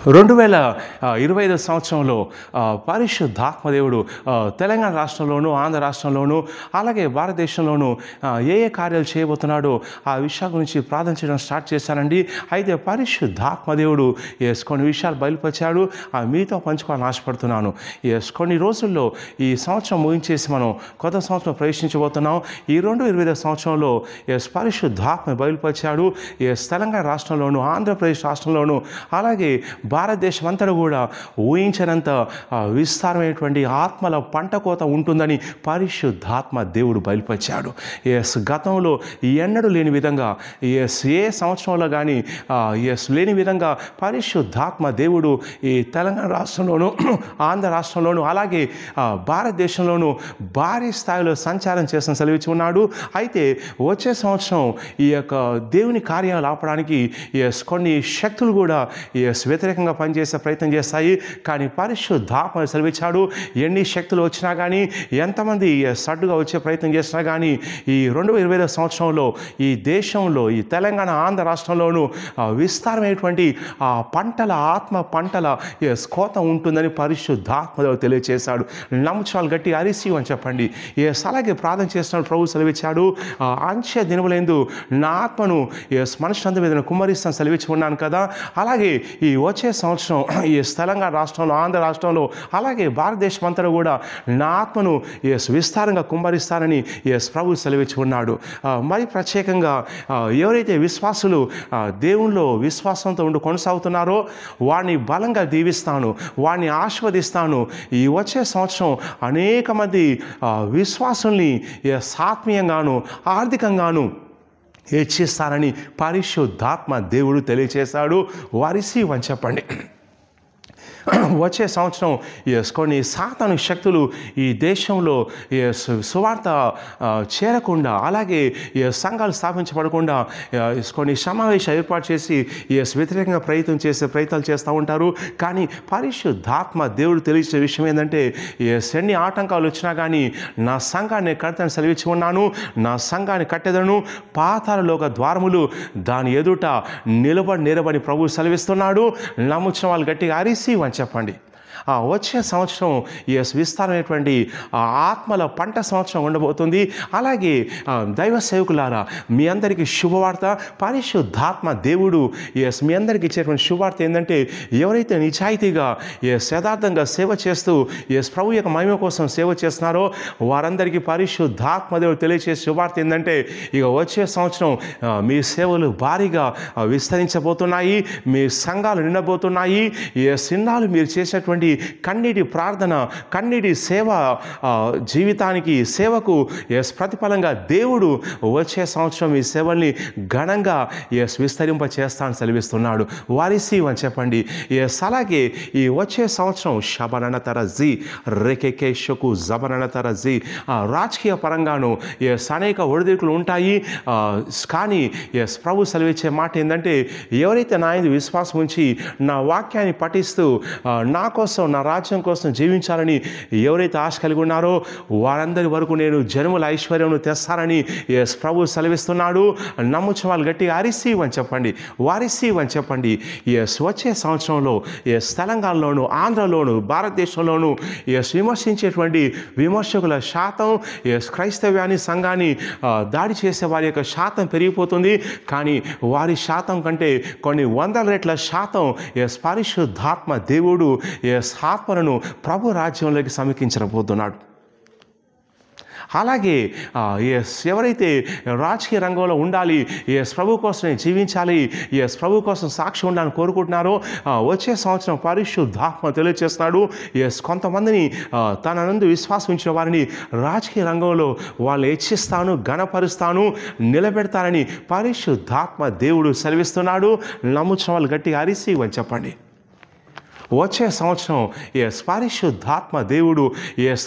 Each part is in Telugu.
2025 సంవత్సరంలో పరిశుద్ధాత్మ దేవుడు తెలంగాణ రాష్ట్రంలోనూ ఆంధ్ర రాష్ట్రంలోనూ అలాగే భారతదేశంలోనూ ఏ కార్యాలు చేయబోతున్నాడో ఆ విషయాల గురించి ప్రార్థన చేయడం స్టార్ట్ చేశానండి. అయితే పరిశుద్ధాత్మ దేవుడు కొన్ని విషయాలు బయలుపరిచాడు, మీతో పంచుకోవాలని ఆశపడుతున్నాను. కొన్ని రోజుల్లో ఈ సంవత్సరం ముగించేసి మనం కొత్త సంవత్సరం ప్రవేశించబోతున్నాం. ఈ 2025 సంవత్సరంలో పరిశుద్ధాత్మ బయలుపరిచాడు. తెలంగాణ రాష్ట్రంలోనూ ఆంధ్రప్రదేశ్ రాష్ట్రంలోనూ అలాగే భారతదేశం అంతా కూడా ఊహించినంత విస్తారమైనటువంటి ఆత్మల పంట కోత ఉంటుందని పరిశుద్ధాత్మ దేవుడు బయలుపరిచాడు. గతంలో ఎన్నడూ లేని విధంగా ఏ సంవత్సరంలో కానీ లేని విధంగా పరిశుద్ధాత్మ దేవుడు ఈ తెలంగాణ రాష్ట్రంలోనూ ఆంధ్ర రాష్ట్రంలోనూ అలాగే భారతదేశంలోనూ భారీ స్థాయిలో సంచారం చేసిన సెలవిచ్చి ఉన్నాడు. అయితే వచ్చే సంవత్సరం ఈ యొక్క దేవుని కార్యాలు ఆపడానికి కొన్ని శక్తులు కూడా వ్యతిరేకంగా పనిచేసే ప్రయత్నం చేస్తాయి. కానీ పరిశుద్ధాత్మ సెలవిచ్చాడు, ఎన్ని శక్తులు వచ్చినా కానీ ఎంతమంది సడ్డుగా వచ్చే ప్రయత్నం చేసినా కానీ ఈ 2025 సంవత్సరంలో ఈ దేశంలో ఈ తెలంగాణ ఆంధ్ర రాష్ట్రంలోనూ విస్తారమైనటువంటి పంటల ఆత్మ పంటల కోత ఉంటుందని పరిశుద్ధాత్మ తెలియచేశాడు. నమ్ముచాలు గట్టి అరిసి అని చెప్పండి. అలాగే ప్రార్థన చేస్తున్నాడు. ప్రభు సెలవిచ్చాడు, అంచె దినములందు నా ఆత్మను మనుషులందరి మీద కుమ్మరిస్తాను సెలవిచ్చి ఉన్నాను కదా. అలాగే ఈ వచ్చే సంవత్సరం ఈ తెలంగాణ రాష్ట్రంలో ఆంధ్ర రాష్ట్రంలో అలాగే భారతదేశం అంతా కూడా నా ఆత్మను విస్తారంగా కుమ్మరిస్తానని ప్రభు సెలవిచ్చి ఉన్నాడు. మరి ప్రత్యేకంగా ఎవరైతే విశ్వాసులు దేవునిలో విశ్వాసంతో ఉండి కొనసాగుతున్నారో వాడిని బలంగా దీవిస్తాను, వాడిని ఆశీర్వదిస్తాను. ఈ వచ్చే సంవత్సరం అనేక మంది విశ్వాసుల్ని ఆత్మీయంగాను ఆర్థికంగాను హెచ్చిస్తానని పరిశుద్ధాత్మ దేవుడు తెలియచేశాడు. వారిసి అని చెప్పండి. వచ్చే సంవత్సరం కొన్ని సాతాను శక్తులు ఈ దేశంలో సువార్త చేరకుండా అలాగే సంఘాలు స్థాపించబడకుండా కొన్ని సమావేశాలు ఏర్పాటు చేసి వ్యతిరేకంగా ప్రయత్నాలు చేస్తూ ఉంటారు. కానీ పరిశుద్ధాత్మ దేవుడు తెలియచే విషయం ఏంటంటే ఎన్ని ఆటంకాలు వచ్చినా కానీ నా సంఘాన్ని కడతాను సెలవిచ్చి ఉన్నాను, నా సంఘాన్ని కట్టెదను, పాతాళలోక ద్వారములు దాని ఎదుట నిలబడి ప్రభు సెలవిస్తున్నాడు. నమ్ముచిన వాళ్ళు గట్టిగా అరిసి అని చెప్పండి. వచ్చే సంవత్సరం విస్తారమైనటువంటి ఆత్మల పంట సంవత్సరం ఉండబోతుంది. అలాగే దైవ సేవకులారా, మీ అందరికీ శుభవార్త. పరిశుద్ధాత్మ దేవుడు మీ అందరికీ ఇచ్చేటువంటి శుభవార్త ఏంటంటే ఎవరైతే నిజాయితీగా యథార్థంగా సేవ చేస్తూ ప్రభు యొక్క మహిమ కోసం సేవ చేస్తున్నారో వారందరికీ పరిశుద్ధాత్మ దేవుడు తెలియచేసే శుభవార్త ఏంటంటే ఇక వచ్చే సంవత్సరం మీ సేవలు భారీగా విస్తరించబోతున్నాయి, మీ సంఘాలు నిండబోతున్నాయి. సిన్నాలు మీరు చేసేటువంటి కన్నీటి ప్రార్థన కన్నీటి సేవ జీవితానికి సేవకు ప్రతిఫలంగా దేవుడు వచ్చే సంవత్సరం ఈ సేవల్ని ఘనంగా విస్తరింప చేస్తానని సెలవిస్తున్నాడు. వారిసి అని చెప్పండి. అలాగే ఈ వచ్చే సంవత్సరం శబనన తరజీ రేకెకేషకు జబనన తరజీ రాజకీయ పరంగాను అనేక ఒడిదుడుకులు ఉంటాయి. కానీ ప్రభు సెలవిచ్చే మాట ఏంటంటే ఎవరైతే నా యందు విశ్వాసం ఉంచి నా వాక్యాన్ని పఠిస్తూ నా కోసం నా రాజ్యం కోసం జీవించాలని ఎవరైతే ఆశ కలిగి ఉన్నారో వారందరి వరకు నేను జన్మల ఐశ్వర్యం తెస్తానని ప్రభు సెలవిస్తున్నాడు. నమ్ముచు వాళ్ళు గట్టిగా అరిసి అని చెప్పండి, వారిసి అని చెప్పండి. వచ్చే సంవత్సరంలో తెలంగాణలోను ఆంధ్రలోను భారతదేశంలోను విమర్శించేటువంటి విమర్శకుల శాతం క్రైస్తవ్యాన్ని సంఘాన్ని దాడి చేసే వారి యొక్క శాతం పెరిగిపోతుంది. కానీ వారి శాతం కంటే కొన్ని వందల రెట్ల శాతం పరిశుద్ధాత్మ దేవుడు ఆత్మలను ప్రభు రాజ్యంలోకి సమీకరించబోతున్నాడు. అలాగే ఎవరైతే రాజకీయ రంగంలో ఉండాలి, ప్రభు కోసం జీవించాలి, ప్రభు కోసం సాక్షి ఉండాలని కోరుకుంటున్నారో వచ్చే సంవత్సరం పరిశుద్ధాత్మ తెలియజేస్తున్నాడు. కొంతమందిని తన నందు విశ్వాసం ఉంచిన వారిని రాజకీయ రంగంలో వాళ్ళు హెచ్చిస్తాను, ఘనపరుస్తాను, నిలబెడతానని పరిశుద్ధాత్మ దేవుడు సెలవిస్తున్నాడు. నమ్ముచిన వాళ్ళు గట్టిగా అరిసి అని చెప్పండి. వచ్చే సంవత్సరం పరిశుద్ధాత్మ దేవుడు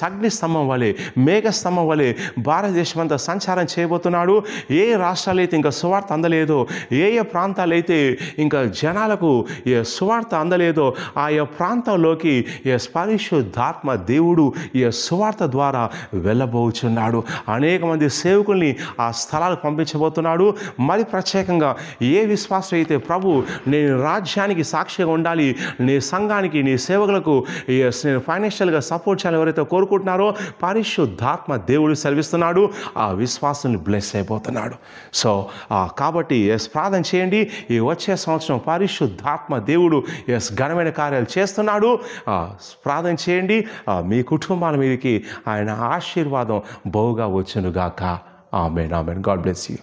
అగ్ని స్తంభం వలె మేఘ స్తంభం వలె భారతదేశం అంతా సంచారం చేయబోతున్నాడు. ఏ రాష్ట్రాలు అయితే ఇంకా సువార్త అందలేదో, ఏ ప్రాంతాలు అయితే ఇంకా జనాలకు సువార్త అందలేదో ఆయా ప్రాంతాల్లోకి పరిశుద్ధాత్మ దేవుడు సువార్త ద్వారా వెళ్ళబోచున్నాడు. అనేక మంది సేవకుల్ని ఆ స్థలాలకు పంపించబోతున్నాడు. మరి ప్రత్యేకంగా ఏ విశ్వాసం అయితే ప్రభు నేను రాజ్యానికి సాక్షిగా ఉండాలి, నీ సంఘానికి నీ సేవకులకు నేను ఫైనాన్షియల్గా సపోర్ట్ చేయాలని ఎవరైతే కోరుకుంటున్నారో పరిశుద్ధాత్మ దేవుడు సెలవిస్తున్నాడు. ఆ విశ్వాసాన్ని బ్లెస్ అయిపోతున్నాడు. సో కాబట్టి ప్రార్థన చేయండి. ఈ వచ్చే సంవత్సరం పరిశుద్ధాత్మ దేవుడు ఘనమైన కార్యాలు చేస్తున్నాడు. ప్రార్థన చేయండి. మీ కుటుంబాల మీదకి ఆయన ఆశీర్వాదం బహుగా వచ్చునుగాక. ఆమేన్. ఆమేన్. God bless you.